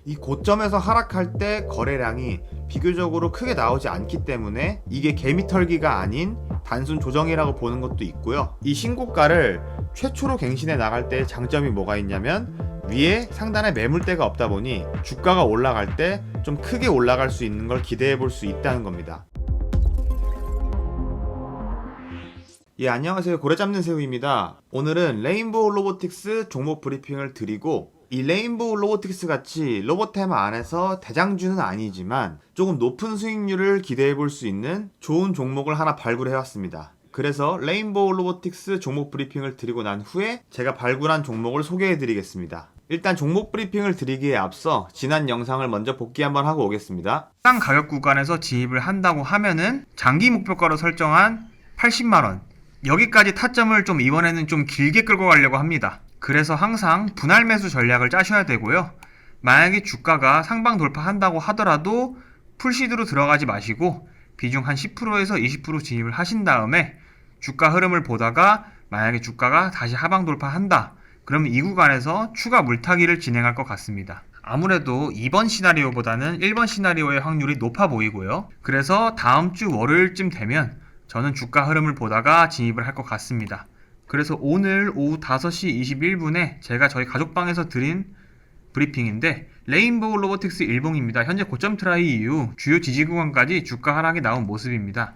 이 고점에서 하락할 때 거래량이 비교적으로 크게 나오지 않기 때문에 이게 개미털기가 아닌 단순 조정이라고 보는 것도 있고요. 이 신고가를 최초로 갱신해 나갈 때 장점이 뭐가 있냐면 위에 상단에 매물대가 없다 보니 주가가 올라갈 때 좀 크게 올라갈 수 있는 걸 기대해 볼 수 있다는 겁니다. 예, 안녕하세요. 고래 잡는 새우입니다. 오늘은 레인보우 로보틱스 종목 브리핑을 드리고, 이 레인보우 로보틱스 같이 로보테마 안에서 대장주는 아니지만 조금 높은 수익률을 기대해 볼 수 있는 좋은 종목을 하나 발굴해 왔습니다. 그래서 레인보우 로보틱스 종목 브리핑을 드리고 난 후에 제가 발굴한 종목을 소개해 드리겠습니다. 일단 종목 브리핑을 드리기에 앞서 지난 영상을 먼저 복귀 한번 하고 오겠습니다. 해당 가격 구간에서 진입을 한다고 하면은 장기 목표가로 설정한 80만원, 여기까지 타점을 좀 이번에는 좀 길게 끌고 가려고 합니다. 그래서 항상 분할 매수 전략을 짜셔야 되고요. 만약에 주가가 상방 돌파한다고 하더라도 풀시드로 들어가지 마시고 비중 한 10%에서 20% 진입을 하신 다음에 주가 흐름을 보다가 만약에 주가가 다시 하방 돌파한다, 그럼 이 구간에서 추가 물타기를 진행할 것 같습니다. 아무래도 2번 시나리오보다는 1번 시나리오의 확률이 높아 보이고요. 그래서 다음 주 월요일쯤 되면 저는 주가 흐름을 보다가 진입을 할 것 같습니다. 그래서 오늘 오후 5시 21분에 제가 저희 가족방에서 드린 브리핑인데, 레인보우 로보틱스 일봉입니다. 현재 고점 트라이 이후 주요 지지 구간까지 주가 하락이 나온 모습입니다.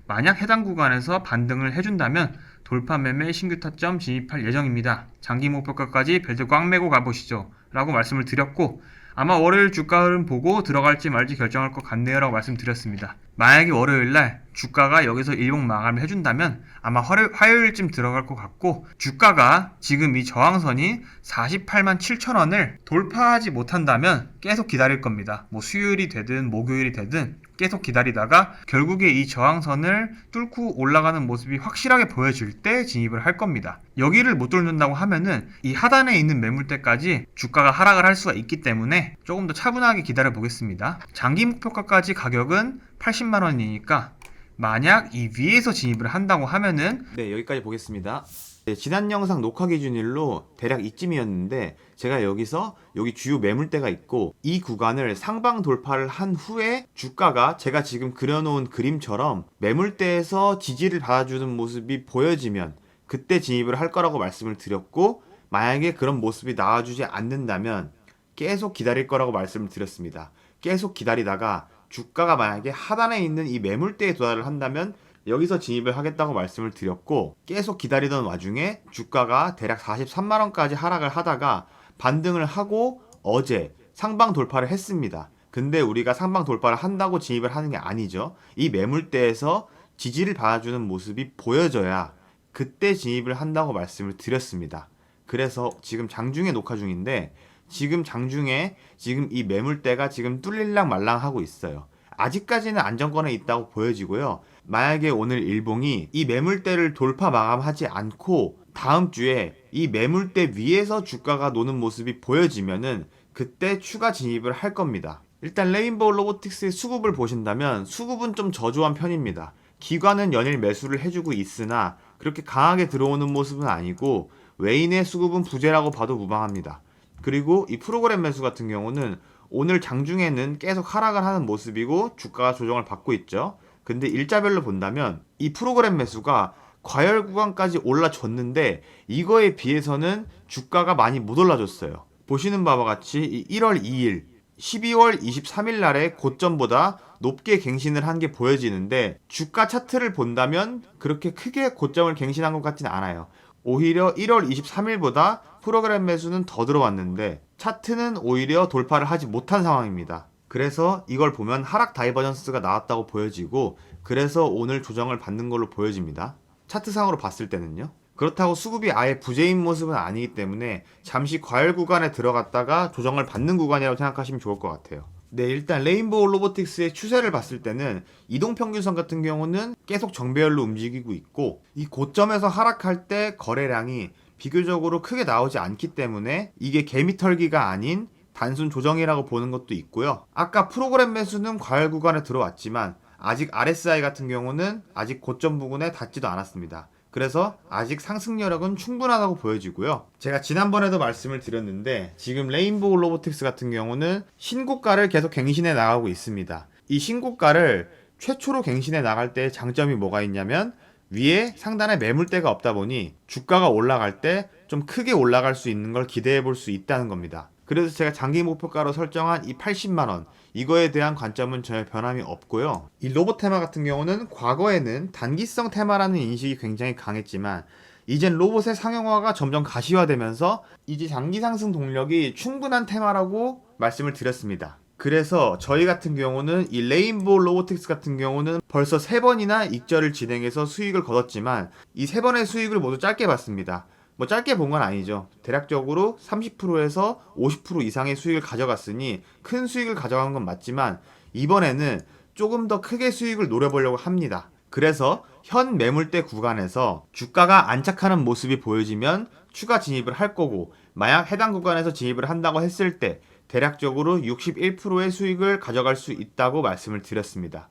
만약 해당 구간에서 반등을 해준다면 돌파 매매 신규 타점 진입할 예정입니다. 장기 목표가까지 벨트 꽉 매고 가보시죠 라고 말씀을 드렸고, 아마 월요일 주가 흐름 보고 들어갈지 말지 결정할 것 같네요 라고 말씀드렸습니다. 만약에 월요일날 주가가 여기서 일봉 마감을 해준다면 아마 화요일쯤 들어갈 것 같고, 주가가 지금 이 저항선인 48만 7천원을 돌파하지 못한다면 계속 기다릴 겁니다. 뭐 수요일이 되든 목요일이 되든 계속 기다리다가 결국에 이 저항선을 뚫고 올라가는 모습이 확실하게 보여질 때 진입을 할 겁니다. 여기를 못 뚫는다고 하면은 이 하단에 있는 매물대까지 주가가 하락을 할 수가 있기 때문에 조금 더 차분하게 기다려 보겠습니다. 장기 목표가까지 가격은 80만원이니까 만약 이 위에서 진입을 한다고 하면은, 네, 여기까지 보겠습니다. 네, 지난 영상 녹화 기준일로 대략 이쯤이었는데 제가 여기서 여기 주요 매물대가 있고 이 구간을 상방 돌파를 한 후에 주가가 제가 지금 그려놓은 그림처럼 매물대에서 지지를 받아주는 모습이 보여지면 그때 진입을 할 거라고 말씀을 드렸고, 만약에 그런 모습이 나와주지 않는다면 계속 기다릴 거라고 말씀을 드렸습니다. 계속 기다리다가 주가가 만약에 하단에 있는 이 매물대에 도달을 한다면 여기서 진입을 하겠다고 말씀을 드렸고, 계속 기다리던 와중에 주가가 대략 43만원까지 하락을 하다가 반등을 하고 어제 상방 돌파를 했습니다. 근데 우리가 상방 돌파를 한다고 진입을 하는 게 아니죠. 이 매물대에서 지지를 받아주는 모습이 보여져야 그때 진입을 한다고 말씀을 드렸습니다. 그래서 지금 장중에 녹화 중인데 지금 장중에 지금 이 매물대가 지금 뚫릴랑 말랑 하고 있어요. 아직까지는 안정권에 있다고 보여지고요. 만약에 오늘 일봉이 이 매물대를 돌파 마감하지 않고 다음 주에 이 매물대 위에서 주가가 노는 모습이 보여지면은 그때 추가 진입을 할 겁니다. 일단 레인보우 로보틱스의 수급을 보신다면 수급은 좀 저조한 편입니다. 기관은 연일 매수를 해주고 있으나 그렇게 강하게 들어오는 모습은 아니고 외인의 수급은 부재라고 봐도 무방합니다. 그리고 이 프로그램 매수 같은 경우는 오늘 장중에는 계속 하락을 하는 모습이고 주가가 조정을 받고 있죠. 근데 일자별로 본다면 이 프로그램 매수가 과열 구간까지 올라줬는데 이거에 비해서는 주가가 많이 못 올라줬어요. 보시는 바와 같이 1월 2일, 12월 23일 날의 고점보다 높게 갱신을 한 게 보여지는데 주가 차트를 본다면 그렇게 크게 고점을 갱신한 것 같진 않아요. 오히려 1월 23일보다 프로그램 매수는 더 들어왔는데 차트는 오히려 돌파를 하지 못한 상황입니다. 그래서 이걸 보면 하락 다이버전스가 나왔다고 보여지고, 그래서 오늘 조정을 받는 걸로 보여집니다. 차트상으로 봤을 때는요. 그렇다고 수급이 아예 부재인 모습은 아니기 때문에 잠시 과열 구간에 들어갔다가 조정을 받는 구간이라고 생각하시면 좋을 것 같아요. 네, 일단 레인보우 로보틱스의 추세를 봤을 때는 이동평균선 같은 경우는 계속 정배열로 움직이고 있고, 이 고점에서 하락할 때 거래량이 비교적으로 크게 나오지 않기 때문에 이게 개미털기가 아닌 단순 조정이라고 보는 것도 있고요. 아까 프로그램 매수는 과열 구간에 들어왔지만 아직 RSI 같은 경우는 아직 고점 부근에 닿지도 않았습니다. 그래서 아직 상승 여력은 충분하다고 보여지고요. 제가 지난번에도 말씀을 드렸는데 지금 레인보우 로보틱스 같은 경우는 신고가를 계속 갱신해 나가고 있습니다. 이 신고가를 최초로 갱신해 나갈 때의 장점이 뭐가 있냐면 위에 상단에 매물대가 없다 보니 주가가 올라갈 때 좀 크게 올라갈 수 있는 걸 기대해 볼 수 있다는 겁니다. 그래서 제가 장기 목표가로 설정한 이 80만원 이거에 대한 관점은 전혀 변함이 없고요. 이 로봇 테마 같은 경우는 과거에는 단기성 테마라는 인식이 굉장히 강했지만 이젠 로봇의 상용화가 점점 가시화되면서 이제 장기 상승 동력이 충분한 테마라고 말씀을 드렸습니다. 그래서 저희 같은 경우는 이 레인보우 로보틱스 같은 경우는 벌써 3번이나 익절을 진행해서 수익을 거뒀지만 이 3번의 수익을 모두 짧게 봤습니다. 뭐 짧게 본 건 아니죠. 대략적으로 30%에서 50% 이상의 수익을 가져갔으니 큰 수익을 가져간 건 맞지만 이번에는 조금 더 크게 수익을 노려보려고 합니다. 그래서 현 매물대 구간에서 주가가 안착하는 모습이 보여지면 추가 진입을 할 거고 만약 해당 구간에서 진입을 한다고 했을 때 대략적으로 61%의 수익을 가져갈 수 있다고 말씀을 드렸습니다.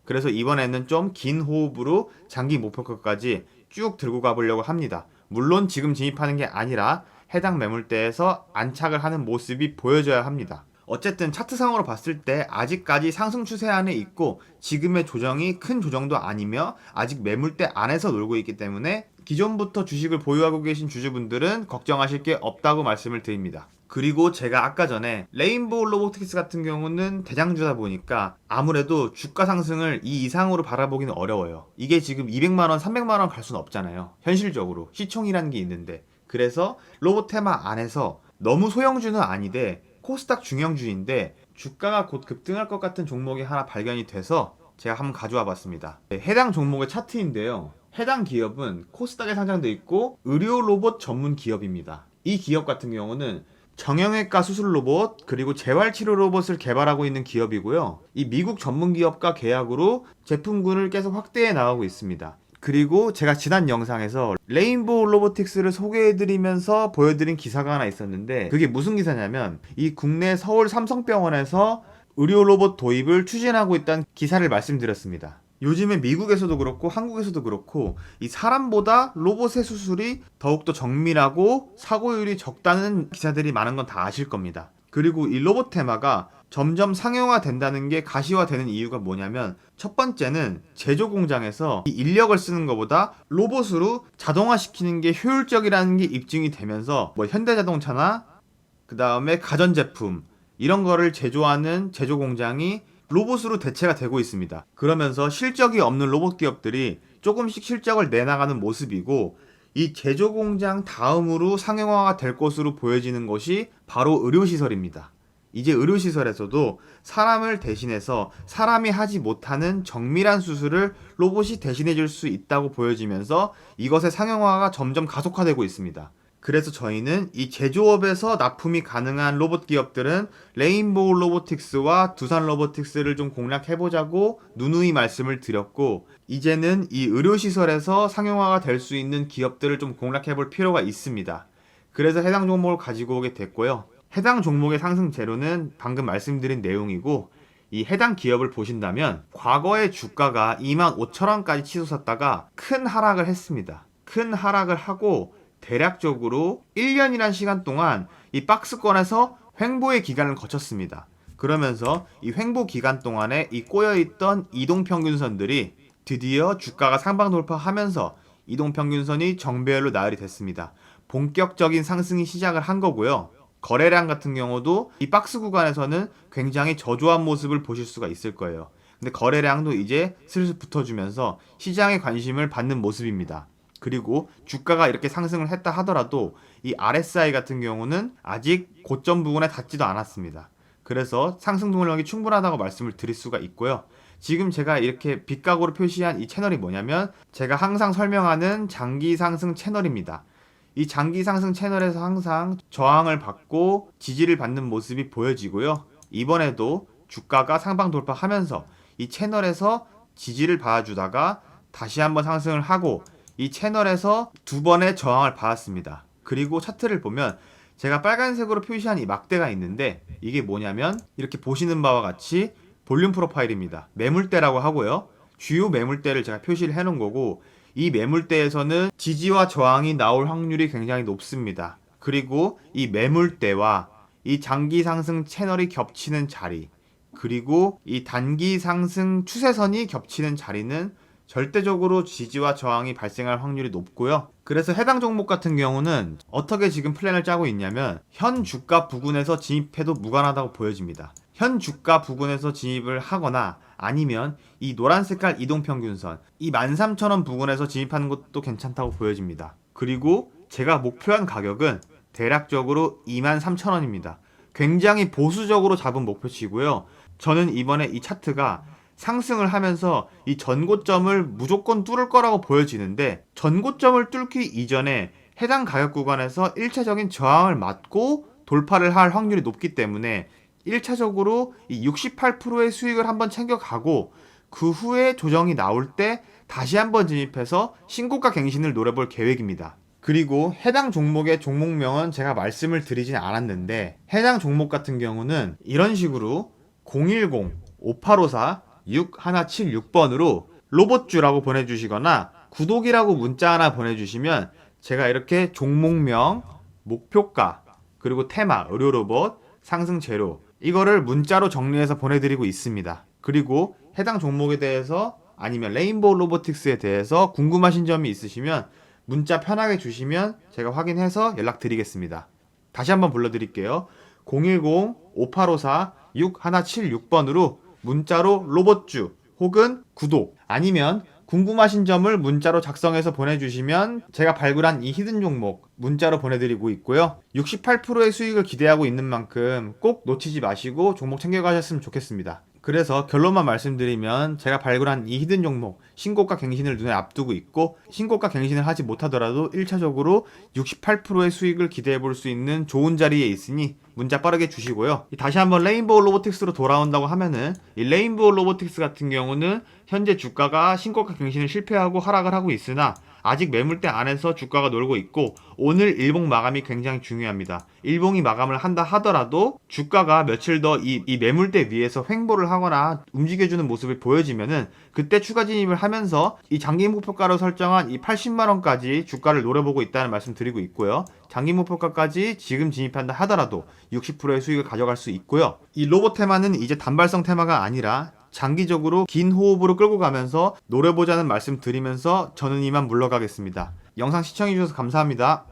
그래서 이번에는 좀 긴 호흡으로 장기 목표가까지 쭉 들고 가보려고 합니다. 물론 지금 진입하는 게 아니라 해당 매물대에서 안착을 하는 모습이 보여져야 합니다. 어쨌든 차트상으로 봤을 때 아직까지 상승 추세 안에 있고 지금의 조정이 큰 조정도 아니며 아직 매물대 안에서 놀고 있기 때문에 기존부터 주식을 보유하고 계신 주주분들은 걱정하실 게 없다고 말씀을 드립니다. 그리고 제가 아까 전에 레인보우 로보틱스 같은 경우는 대장주다 보니까 아무래도 주가 상승을 이 이상으로 바라보기는 어려워요. 이게 지금 200만원, 300만원 갈 수는 없잖아요. 현실적으로 시총이라는 게 있는데. 그래서 로봇 테마 안에서 너무 소형주는 아니되 코스닥 중형주인데 주가가 곧 급등할 것 같은 종목이 하나 발견이 돼서 제가 한번 가져와 봤습니다. 해당 종목의 차트인데요. 해당 기업은 코스닥에 상장돼 있고 의료 로봇 전문 기업입니다. 이 기업 같은 경우는 정형외과 수술 로봇 그리고 재활치료 로봇을 개발하고 있는 기업이고요. 이 미국 전문 기업과 계약으로 제품군을 계속 확대해 나가고 있습니다. 그리고 제가 지난 영상에서 레인보우 로보틱스를 소개해드리면서 보여드린 기사가 하나 있었는데 그게 무슨 기사냐면 이 국내 서울 삼성병원에서 의료 로봇 도입을 추진하고 있다는 기사를 말씀드렸습니다. 요즘에 미국에서도 그렇고 한국에서도 그렇고 이 사람보다 로봇의 수술이 더욱더 정밀하고 사고율이 적다는 기사들이 많은 건 다 아실 겁니다. 그리고 이 로봇 테마가 점점 상용화 된다는 게 가시화되는 이유가 뭐냐면 첫 번째는 제조 공장에서 이 인력을 쓰는 것보다 로봇으로 자동화시키는 게 효율적이라는 게 입증이 되면서 뭐 현대자동차나 그 다음에 가전제품 이런 거를 제조하는 제조 공장이 로봇으로 대체가 되고 있습니다. 그러면서 실적이 없는 로봇 기업들이 조금씩 실적을 내나가는 모습이고 이 제조 공장 다음으로 상용화가 될 것으로 보여지는 것이 바로 의료시설입니다. 이제 의료시설에서도 사람을 대신해서 사람이 하지 못하는 정밀한 수술을 로봇이 대신해 줄 수 있다고 보여지면서 이것의 상용화가 점점 가속화되고 있습니다. 그래서 저희는 이 제조업에서 납품이 가능한 로봇 기업들은 레인보우 로보틱스와 두산 로보틱스를 좀 공략해보자고 누누이 말씀을 드렸고 이제는 이 의료시설에서 상용화가 될 수 있는 기업들을 좀 공략해볼 필요가 있습니다. 그래서 해당 종목을 가지고 오게 됐고요. 해당 종목의 상승 재료는 방금 말씀드린 내용이고 이 해당 기업을 보신다면 과거의 주가가 25,000원까지 치솟았다가 큰 하락을 했습니다. 큰 하락을 하고 대략적으로 1년이란 시간 동안 이 박스권에서 횡보의 기간을 거쳤습니다. 그러면서 이 횡보 기간 동안에 이 꼬여있던 이동평균선들이 드디어 주가가 상방 돌파하면서 이동평균선이 정배열로 나열이 됐습니다. 본격적인 상승이 시작을 한 거고요. 거래량 같은 경우도 이 박스 구간에서는 굉장히 저조한 모습을 보실 수가 있을 거예요. 근데 거래량도 이제 슬슬 붙어주면서 시장의 관심을 받는 모습입니다. 그리고 주가가 이렇게 상승을 했다 하더라도 이 RSI 같은 경우는 아직 고점 부근에 닿지도 않았습니다. 그래서 상승 동력이 충분하다고 말씀을 드릴 수가 있고요. 지금 제가 이렇게 빛각으로 표시한 이 채널이 뭐냐면 제가 항상 설명하는 장기 상승 채널입니다. 이 장기 상승 채널에서 항상 저항을 받고 지지를 받는 모습이 보여지고요. 이번에도 주가가 상방 돌파하면서 이 채널에서 지지를 받아주다가 다시 한번 상승을 하고 이 채널에서 두 번의 저항을 받았습니다. 그리고 차트를 보면 제가 빨간색으로 표시한 이 막대가 있는데 이게 뭐냐면 이렇게 보시는 바와 같이 볼륨 프로파일입니다. 매물대라고 하고요. 주요 매물대를 제가 표시를 해놓은 거고 이 매물대에서는 지지와 저항이 나올 확률이 굉장히 높습니다. 그리고 이 매물대와 이 장기 상승 채널이 겹치는 자리, 그리고 이 단기 상승 추세선이 겹치는 자리는 절대적으로 지지와 저항이 발생할 확률이 높고요. 그래서 해당 종목 같은 경우는 어떻게 지금 플랜을 짜고 있냐면 현 주가 부근에서 진입해도 무관하다고 보여집니다. 현 주가 부근에서 진입을 하거나 아니면 이 노란 색깔 이동평균선 이 13,000원 부근에서 진입하는 것도 괜찮다고 보여집니다. 그리고 제가 목표한 가격은 대략적으로 23,000원입니다. 굉장히 보수적으로 잡은 목표치고요. 저는 이번에 이 차트가 상승을 하면서 이 전고점을 무조건 뚫을 거라고 보여지는데 전고점을 뚫기 이전에 해당 가격 구간에서 1차적인 저항을 맞고 돌파를 할 확률이 높기 때문에 1차적으로 이 68%의 수익을 한번 챙겨가고 그 후에 조정이 나올 때 다시 한번 진입해서 신고가 갱신을 노려볼 계획입니다. 그리고 해당 종목의 종목명은 제가 말씀을 드리진 않았는데 해당 종목 같은 경우는 이런 식으로 010-5854-6176번으로 로봇주라고 보내주시거나 구독이라고 문자 하나 보내주시면 제가 이렇게 종목명, 목표가, 그리고 테마, 의료로봇, 상승재료 이거를 문자로 정리해서 보내드리고 있습니다. 그리고 해당 종목에 대해서 아니면 레인보우 로보틱스에 대해서 궁금하신 점이 있으시면 문자 편하게 주시면 제가 확인해서 연락드리겠습니다. 다시 한번 불러드릴게요. 010-5854-6176번으로 문자로 로봇주 혹은 구독 아니면 궁금하신 점을 문자로 작성해서 보내주시면 제가 발굴한 이 히든 종목 문자로 보내드리고 있고요. 68%의 수익을 기대하고 있는 만큼 꼭 놓치지 마시고 종목 챙겨가셨으면 좋겠습니다. 그래서 결론만 말씀드리면 제가 발굴한 이 히든 종목 신고가 갱신을 눈에 앞두고 있고 신고가 갱신을 하지 못하더라도 1차적으로 68%의 수익을 기대해 볼 수 있는 좋은 자리에 있으니 문자 빠르게 주시고요. 다시 한번 레인보우 로보틱스로 돌아온다고 하면은 이 레인보우 로보틱스 같은 경우는 현재 주가가 신고가 갱신을 실패하고 하락을 하고 있으나 아직 매물대 안에서 주가가 놀고 있고 오늘 일봉 마감이 굉장히 중요합니다. 일봉이 마감을 한다 하더라도 주가가 며칠 더 이 매물대 위에서 횡보를 하거나 움직여주는 모습을 보여지면은 그때 추가 진입을 하면서 이 장기 목표가로 설정한 이 80만원까지 주가를 노려보고 있다는 말씀 드리고 있고요. 장기 목표가까지 지금 진입한다 하더라도 60%의 수익을 가져갈 수 있고요. 이 로봇 테마는 이제 단발성 테마가 아니라 장기적으로 긴 호흡으로 끌고 가면서 노려보자는 말씀 드리면서 저는 이만 물러가겠습니다. 영상 시청해주셔서 감사합니다.